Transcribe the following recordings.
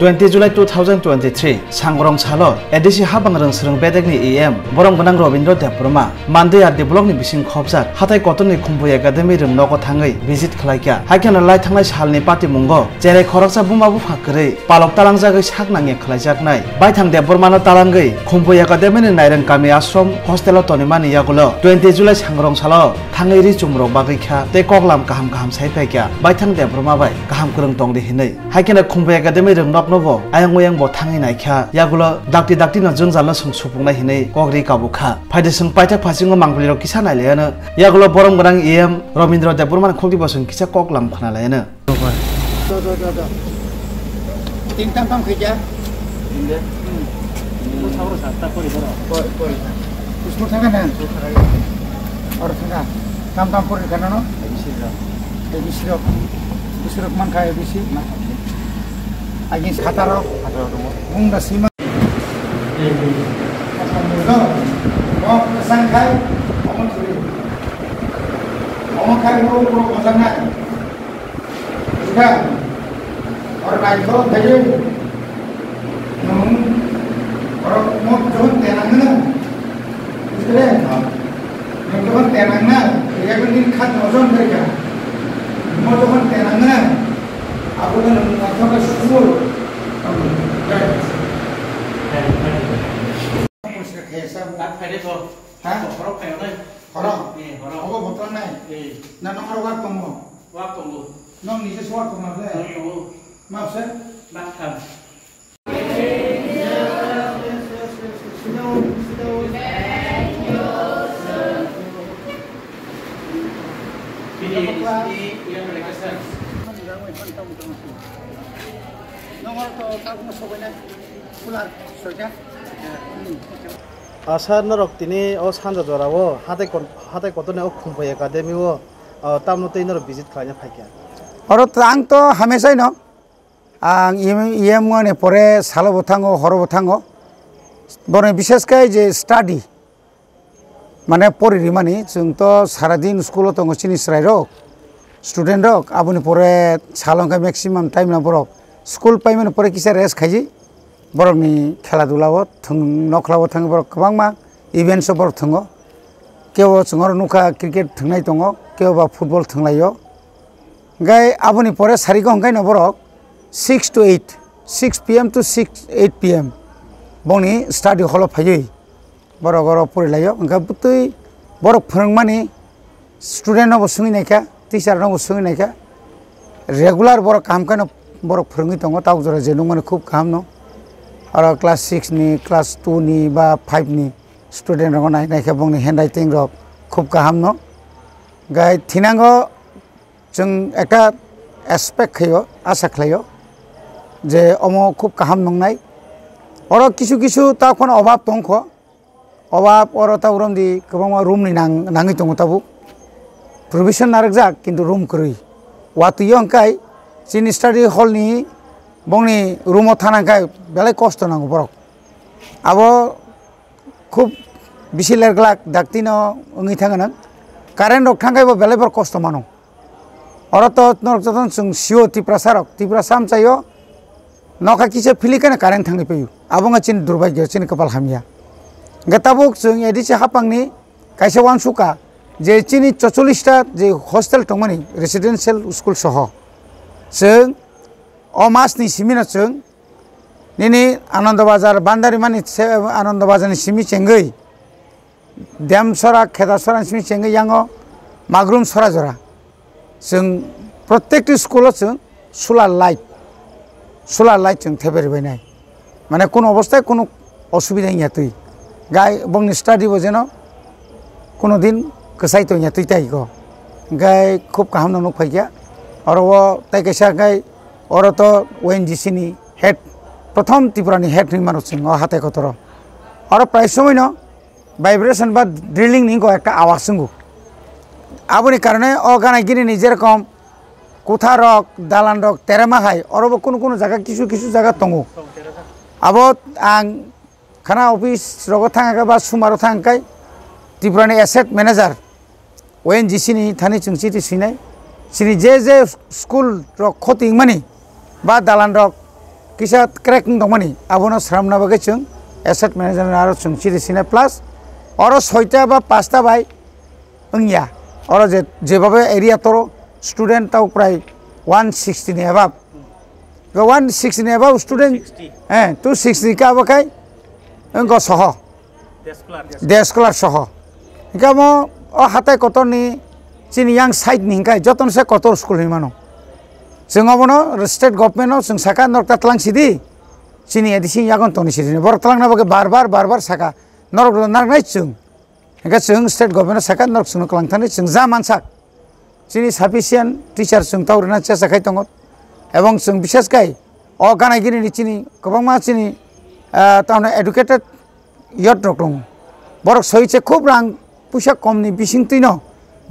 20 July 2023 Sangrong Salo edisi habang rang serang bedekni EM borong gonang Robindra Debroma Mande ar develop ni bising khobjak hatai kotoni khumbu academy rang nogo thangai visit khlaikya haikena lai thangnai salni party mungo jere khoraksa bumabu phakre palok talangjagai saknange khlaijaknai baithang Debroma no talangai khumbu academy ni nairang kami ashram hostel tonimani yagulo 20 July Sangrong Salo thangai ri chumro bagai kha te koklam kaham kaham saiphaikya baithang Debroma bai kaham kurang tongde hinai haikena khumbu academy rang nobo ayang oyang bo thangai naikha yagulo dakti no jungjala sung supungna hinai kogri kabukha phaide sung paithak phasingo mangliro kisa nailena yagulo borom gorang EM Robindra Debroma khogdi bosung kisa koklam khana laena do ting tam khija inde mu thawro sasta kori kori usmo thanga na or thanga tam kori kana no abc man kha abc na agis khataro mungda sima sangkai omong kai pro kosana juga और night को भेजे नम और मोट zone तेरंग ना इसलिए मोट zone तेरंग ना ये भी दिन खात नौजोन करेगा मोट जोन तेरंग ना आपको तो नौजोन का school Đặt phải đi thôi. Hả? Có rốc phải ở đây. Horong. Horong. Có một con này. Là nó có quát tông không? Quát tông luôn. Nó nghĩ sẽ quát tông nào đây? Map set. Bắt thầm. Asar norok tini o sanja jorawo hatai kotone o khumbu academy o tamno tei norok visit khlaina phaikya और तांग तो हमेशा ही न आंग ये मुआने परे सालो बथांगो हरो बथांगो बने विशेष काय जे स्टडी माने परि माने जों तो सारा दिन स्कूल तो सिनि स्राय रक स्टूडेंट रक आबुनि परे सालों का मैक्सिमम टाइम ना बरक स्कूल पाइमेन परे किसे रेस्ट खाइजी बरकनि खेला दुलाव थं नखलाव थांग बरक गोबां मा इभेन्ट्स बर थंगो केव जोंर नुखा क्रिकेट थंनाय दङ केवबा फुटबल थंलायो गाय आबुनि परे सारिखौ हंगाय न बरक 6 to 8 6 PM to 8 PM बंनि study हल फायै बरक गर फरिलायो ओंका बुतै बरक फोरोंमानि स्टुडेन्ट नबो सोंनायखा टीचार नबो सोंनायखा रेगुलार बरक काम कान बरक फोरोंङै दङ ताव जरा जेनु माने खूब काम न आरो क्लास 6 नि क्लास 2 नि बा 5 नि स्टुडेन्ट रङ नायनायखा बंनि हेन्डराइटिं रक खूब काम न गाय थिनांगो जों একটা एस्पेक्ट खयो आशा खालायो जे अमो खूब काहाम नंनाय और किछु किछु ताखन अभाब दंख अभाब और ताउरमदि गोबां रूमनि नाङै दङ ताबु प्रोविजन नारकजा किन्तु रूम करै वातुयो अंकाय जिनि स्टाडी हलनि बंनि रूमाव थानांखाय बेलाय कष्ट नांगौ बरक आबो खूब बिसि लेरग्लाक दाक्तिनो ओङै थाङो कारेन्ट रक थांखायबो बेलाय बर कष्ट मानो और तो नरजतन जों सिओ तिप्रासाम चाहियो नखा किसे फिलिकाने कारेन्ट थांनि पयु आबंगा चिन दुर्भाग्य चिन कपाल हामिया गताबुक जों एदिसे हापांनि कायसे वानसुका जे चिनि 44 टा जे हस्टेल दंमोन रेसिडेन्शियल स्कुल सह जों अ मासनि सिमिना जों निनि आनन्द बाजार बान्दारि मानि आनन्द बाजारनि सिमि चेंगै देमसरा खेदासरा सिमि चेंगै यांगो माग्रुम सराजरा जों प्रत्येक स्कुल जों सोलार लाइट जों थेबेरबायनाय माने कोन अवस्थाय कोन असुविधा गैया तुई गाय बंनि स्टाडी बो जेन कोनो दिन कसाय तो गैया तुई ताइगो गाय खूब काहाम न फैया और वो ताइ कैसा गाय और तो ओएनजीसी नि हेड प्रथम त्रिपुरानि हेड नि मानो जों हाते कतर और प्राय समय न वाइब्रेशन बा ड्रिलिंग नि को एकटा आवाज संगु आबुनि कारणे अगानागिरिनि जेरकम कोठा रक दालान रक तेरेमा हाय अरबो कोनो जायगा किछु जायगा दङ आबो आं खाना अफिस रग थाङाखै बा सुमारो थाङाखै त्रिपुरानि एसेट मेनेजार ओएनजीसी नि थानि चुंसिति सिनाय सिनि जे स्कुल रक खतिं मानि बा दालान रक kisa cracking dongmani abono sramna bagai chung asset management aro chung chiri sine plus oro 6টা বা 5টা bai ungya oro jebabe area toro student tau prai 160 ni above 160 ni above student 260 ka bakai engko soho deskular soho ikamo o hatai kotor ni chini yang side ni kai joton se kotor school ni mano singobono state government no sing saka norta tlang sidi chini edisi yagon toni sidi bor tlang na bage bar bar saka norok nai chung enka chung state government saka norok sunu klang thani chung zaman sak chini sufficient teacher chung taurna chesa khai tongo ebong chung bishes kai o ganai gini ni chini kobangma chini tauna educated yot rokong borok soiche khub rang pusa komni bising tino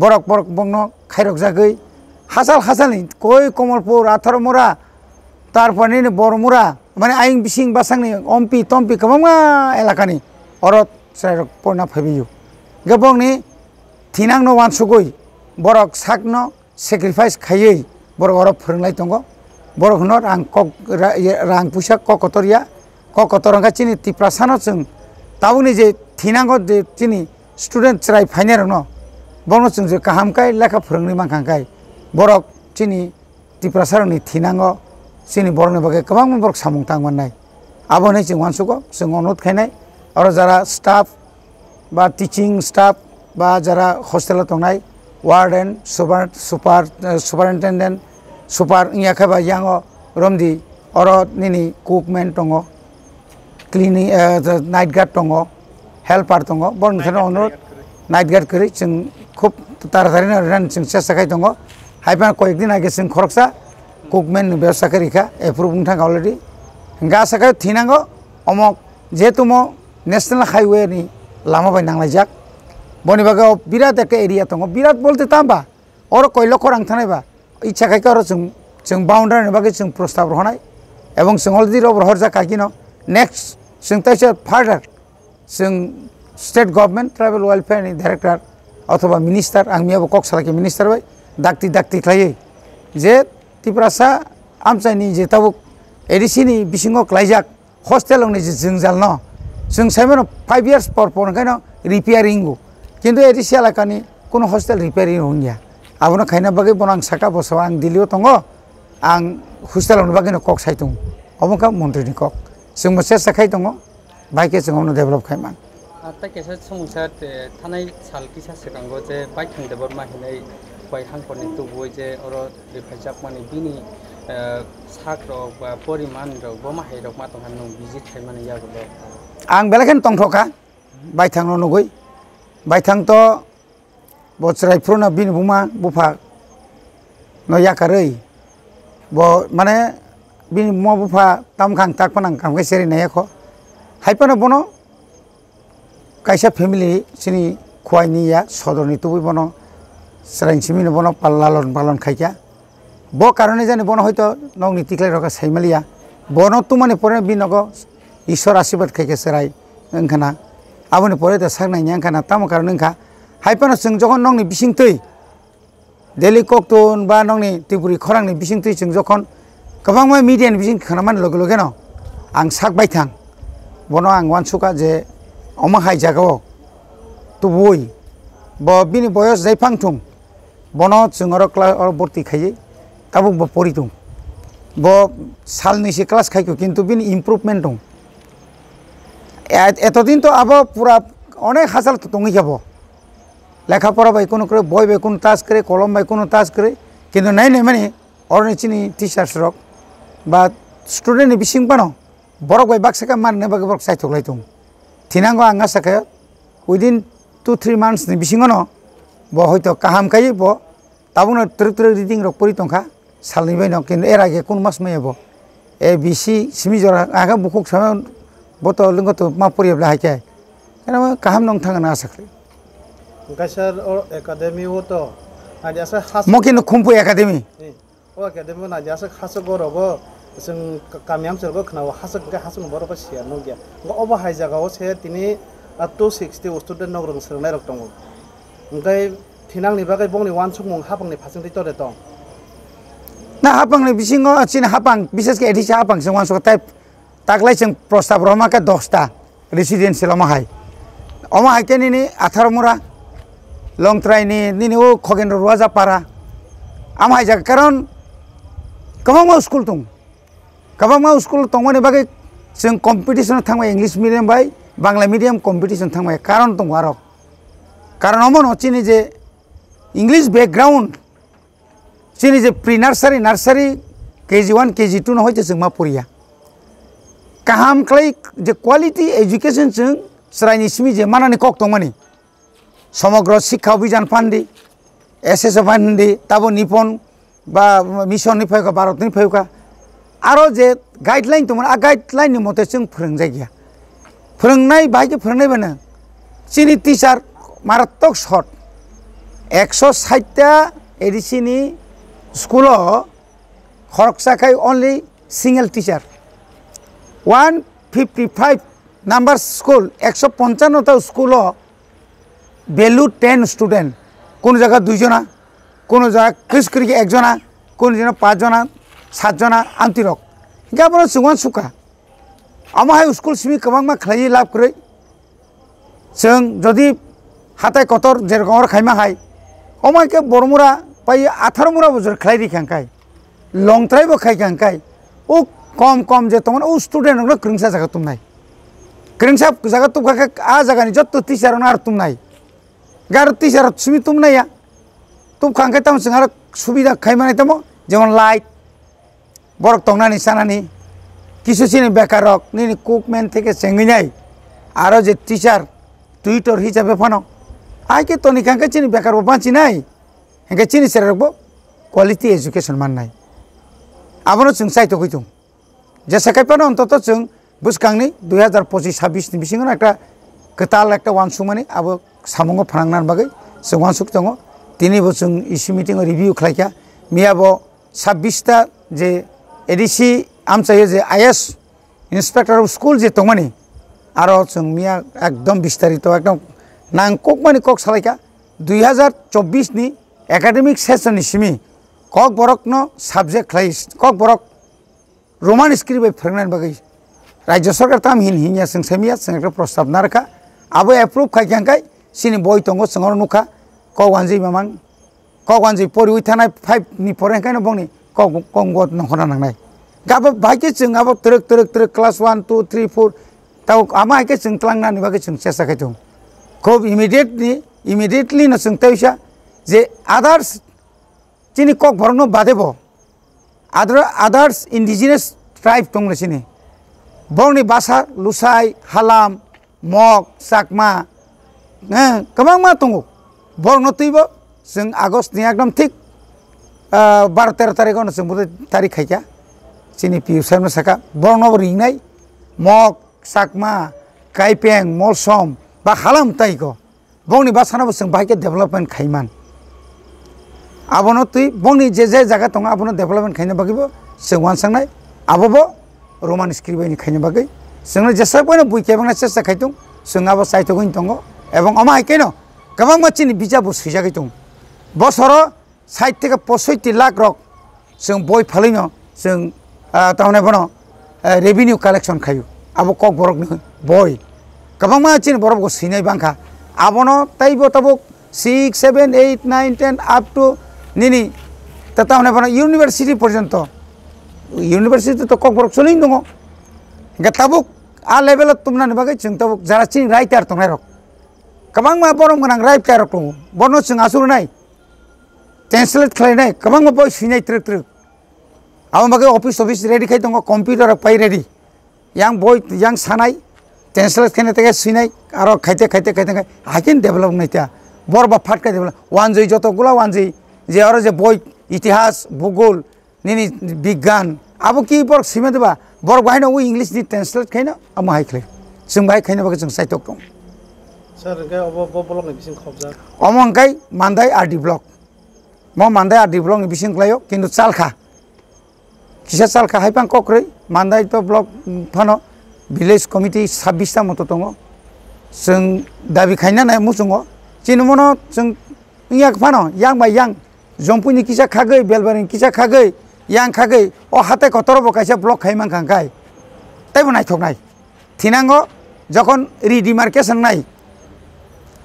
borok bongno khairok jagai hasal ni koi Komalpur Atharmura tarpani ni Bormura mane aing bising basang ni ompi tompi kobangma elakani orot sairok porna phabiyu gabong ni thinang no wansugoi borok sakno sacrifice khayei borok orok phurnglai tongo borok no rang pusa kokotoria kokotoranga chini tiprasano chung tabuni je thinango je chini student chrai final no bono chung je kaham kai lekha phurungni mangkhang kai borok chini tiprasaro ni thinango chini borok ni bage kabang borok samung tang manai abone chung wansugo chung onot khainai aro jara staff ba teaching staff ba jara hostel tongnai warden superintendent super inya khaba yango romdi oro nini cookman tongo cleaning night guard tongo helper tongo bon thano onot night guard kari chung khub taratari na ran chung chesa khai tongo haipan koyekdin age chung khoroksa cookman ni byabstha kari kha approve ungthang already ga sakai thinango omok jetumo national highway ni lama bai nanglajak boni baga birat ekta area tongo birat bolte tamba oro koilo korang thanai ba ichha khai ka oro chung boundary ni bagai chung prostab rohnai ebong chung already robor horja kakino next chung taisa further chung state government tribal welfare ni director othoba minister angmiabo kok salaki minister bai dakti khlai je tiprasa amchani je tabuk edc ni bisingo klaijak hostel ongni je jungjal no chung saimano 5 years por kaino repairing go kintu edc alakani kono hostel repairing hongya abono khaina bagai bonang saka boso ang dilio tongo ang hostel ongni bagai no kok saitung omoka mantri ni kok chung mo chesa khai tongo baike chung omno develop khaiman ta kesa somsa thanai sal kisa sekango je baithang debor ma hinai bai hangponi tuboi je oro refajak mani bini sak rok ba poriman rok boma hai rok ma tong han visit khaimani yagulo ang belakan tongthoka baithang no nugoi baithang to bochrai prona bin buma bufa no yakarei bo mane bin mo bufa tamkhang takpanang kamke seri nayakho haipana bono kaisa family sini khwaini ya sodorni tubui bono srangchimi no bono palon khaikya bo karone jani bono hoyto nongni tiklai roka saimalia bono tumani pore binogo ishwar ashirwad khaike serai engkhana aboni pore ta saknai nyangkhana tamo karone engkha haipano chung jokhon nongni bisingtui delhi koktun ba nongni tripuri khorangni bisingtui chung jokhon kabangma media ni bising khanaman loge no ang sak baithang bono ang wansuka je oma hai jagao tubui bo bini boyos jaifang thung bono chungoro class or borti khai tabuk bo poritung bo salni se class khai ko kintu bini improvement tung etodin to abo pura onek hasal tongi jabo lekha pora bai kono kore boy bai kono task kare kolom bai kono task kare kintu nai mane orni chini teachers rok ba student ni bising pano borok bai baksaka marne bagai borok sai thoklai tung thinango anga sakaya within 2-3 months ni bisingo no bo hoito kaham kai bo tabuno truk reading rok pori tongkha salni bai no kintu era ge kun mas mai bo abc simi jora aga bukuk sama boto lingo to ma pori bla hakai kana kaham nong thangana sakri Kasar academy ho to ajasa khas mokin khumpu academy o academy na jasa khas gorobo जों गामियाम सरबो खनाव हासक गा हासक बरबो सिया नगिया ओबो हाय जागाव से तिनि 260 student नगरं सोंनाय रक दङ ओमफ्राय थिनांनि बागै बंनि वान सुक मुं हाबंनि फासंथि तरे दं ना हापang ni bisingo chin hapang bises ke edisi hapang sing wan so type taklai sing prostab roma ka 10ta residential ma hai oma hai ke ni 18 mura long try ni o khogen ruaja para am hai ja karon kabang school tung kabang school tung mane bagai sing competition thangma english medium bai bangla medium competition thangma karon tung warok karon omon ochini je english background sini je pre nursery kg1 kg2 no hoite singma puria kaham klai je quality education sing sraini simi je manani kok tongmani সমগ্র শিক্ষা অভিযান ফান্ডি SSA ফান্ডি তাবো নিপন বা mission নি ফাইকা ভারত নি ফাইকা আরো যে guideline তোমার আ guideline नि মতে जों फोरोंजाय गया फोरोंनाय बायके फोरोंनाय बानो सिनि टीचार मारात्मक शर्ट 160 टा एडिसिनि स्कुलो खरकसाखाय only single teacher 155 number school 155 टा स्कुलो ভ্যালু 10 স্টুডেন্ট কোন জায়গা 2 জনা কোন জায়গা কৃষ্করি এক জনা কোন জনা 5 জনা 7 জনা আন্তিরক গাবর সুগান সুকা আমা হাই স্কুল সিমি কবাং মা খাই লাভ করে जों যদি হাতায় কতর যেরকম খাইমা হাই অমাকে বড়মুরা পাই 18 মুরা বছর খাই দিখাঙ্কাই লং ট্রাইবো খাইখাঙ্কাই ও কম যে তোমার ও স্টুডেন্ট গুলো ক্রিংসা জায়গা তুম নাই ক্রিংসা জায়গা তুম কাকে আ জায়গানি যত টিচার না আর তুম নাই গার টিচার সুমি তুম নাইয়া তুম খাঙ্কাই তাম সিংহার সুবিধা খাইমানাই তামো যেমন লাইট বরক তংনানি সানানি কিছু চিনি বেকারক নিনি কুকম্যান থেকে চেঙ্গিনাই আরো যে টিচার টুইটার হিসাবে ফানো আইকে তো নিখাঙ্কাই চিনি বেকার বাঁচি নাই হেঁকে চিনি সেরা রাখবো কোয়ালিটি এডুকেশন মান নাই আবারও जों চাইতো কইতুম যে সেখাইপানো অন্তত जों বুঝকাংনি 2025-26 नि बिसिङाव একটা কেতাল একটা ওয়ানসুমানি আবো সামঙ্গ ফানাंनान बागै जों वानसुक दङ दिनैबो जों इसी मिटिङाव रिभिउ खालायखा मियाबो 26 टा जे एडिसि आमचायो जे आईएस इन्सपेक्टर अफ स्कुल जे दंमानि आरो जों मिया एकदम विस्तारित एकदम नांकक मानि कक सालायखा 2024 नि एकाडेमिक सेसन नि सिमी कक बरकनो साबजेक्ट खालाय कक बरक रोमान स्क्रिप्ट फोरोंनायनि बागै राज्य सरकार ताम हिनिया जों सेमिया जों एक प्रस्ताब नारखा आबो एप्रुभ खायखांखाय सिनि बय दङ जोंर नुखा कवानजि मामां कवानजि परिवि थानाय 5 नि फरायखायनो बंनि कंगत नखना नांनाय गाबो बायके जों आबो तरक क्लास 1 2 3 4 ताव आमा हायके जों क्लांनानि बागै जों चेष्टा खायदों खूब इमिडिएटली न जों तैसा जे आदार्स चिनि कक भरनो बादेबो आदार्स इंडिजिनास ट्राइब दंनो सिनि बंनि भाषा लुसाइ हालाम मग साकमा गोबां मा दङ बरनो तैबो जों आगस्टनि एकदम थिक 12-13 तारिखआव जों बुदै तारिख खायखा चिनि पिउसारनो साका बरनो रिंनाय मग साकमा काइपें मलसम बा हालाम ताइको बंनि भाषानाबो जों बायके डेभलपमेन्ट खायमान आबनो तै बंनि जे जायगा दङ आबनो डेभलपमेन्ट खायनो बागैबो जों वानसांनाय आबोबो रोमान स्क्रिप्टनि खायनो बागै जोंनो जेसाबनो बुइकेबांना चेष्टा खायदों जों आबो साइथगैन दङ এবং আমা হাইকেনো गोबां मानसिनि बिजाबो सैजागै दं बसरो 60 থেকে 65 लाख रक जों बय फालैनो जों तावने बनो रेभिनिउ कालेक्शन खायो आबो कक बरकनि बय गोबां मानसिनि बरकखौ सैनाय बांखा आबनो ताइबो ताबो 6 7 8 9 10 अप टू निनि तावने बनो इउनिभार्सिटी पर्यन्त इउनिभार्सिटी तो कक बरक चलिन दङ गताबो आ लेभेल तुमनानि बागै जों ताबो जारा चिनि राइटार दंनाय रक गोबां मा बरम गोनां राइटार दङ बनो जों आसुरनाय ट्रान्सलेट खालायनाय गोबां मा बय सैनाय ट्रक आबो बागै अफिस रेडी खाय दङ कम्पिउटार पाइ ready yang boy yang sanai translate खायनो थाखाय सैनाय आरो खायते हाकिन डेभलप नायता बरबा फाटका डेभलप वानजै जतगुला वानजै जे आरो जे बय इतिहास भूगोल निनि विज्ञान आबो की बर सिमे देबा बर बायनो उ इंग्लिश नि ट्रान्सलेट खायनो आम हाइख्ले जों बाय खायनो बागै जों साइटक दं सर गे अब ब्लक नि बिसिं खबजा अमंगाय मान्दाय आरडी ब्लक म मान्दाय आरडी ब्लक नि बिसिं क्लायो किन्तु चालखा किसा चालखा हाइपां कक्रै मान्दाय तो ब्लक फानो विलेज कमिटी 26 ता मतो दङ जों दाबि खायना नाय मुसुङो चिनुमनो जों इयाक फानो yang बाय yang जंपुनि किसा खागै बेलबारिनि किसा खागै yang kage o hate kotoro bo kaisa block khaimang khangkai tai bo naithoknai thinango jokon redemarcation nai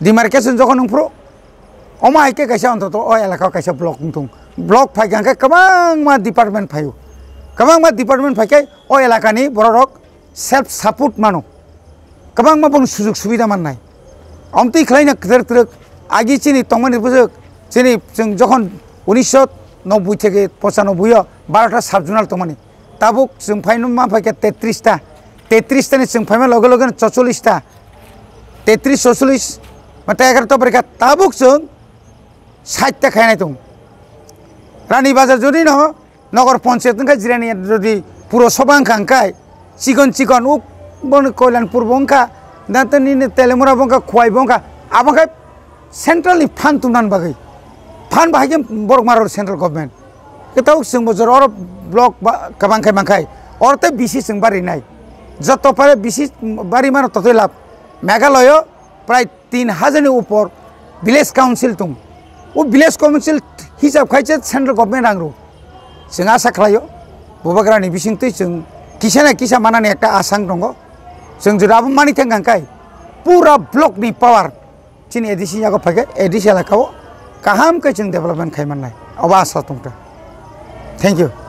demarcation jokon nungpro oma haike kaisa ontoto o elaka kaisa block nungtung block phai khangkai kabang ma department phayu kabang ma department phaikai o elakani borok self support mano kabang ma bong sujug subida mannai amtui khlaina kter agi chini tongmani bujug chini jong jokon 1990 থেকে 95 12টা subzonal তমানি তাবুক जों फाइनो मा फाइके 33টা नि जों फाइमा लगे लगे 44টা 33 44 माते 11টা परीक्षा ताबुक जों 60টা खायनाय दं रानी बाजार जदि न नगर पञ्चायत नखा जिरानि जदि पुरो सबां खांखाय चिकन उक बन कल्याणपुर बंका दातनि तेलेमुरा बंका खुवाइ बंका आबाखाय सेन्ट्रलनि फान्ड तुमनान बागै फान बाहायगे बरक मारो सेंट्रल गवर्नमेंट केताव जों बजर और ब्लॉक कबांखाय मांखाय और ते बीसी जों बारि नाय जत पारे बीसी बारि मानो ततै लाभ मेघालय प्राय 3000 नि ऊपर विलेज काउंसिल तुम वो विलेज काउंसिल हिसाब खायचे सेंट्रल गवर्नमेंट आंग्रो जों आशा खालायो बबाग्रानि बिसिंतै जों किसा मानानि एकटा आसां दङ जों जुराबो मानि थेंगांखाय पूरा ब्लॉक नि पावर चिनि एडिसि जागो फायगे ADC लाखाव kaham ke jeng development khai manai aba asa tungta thank you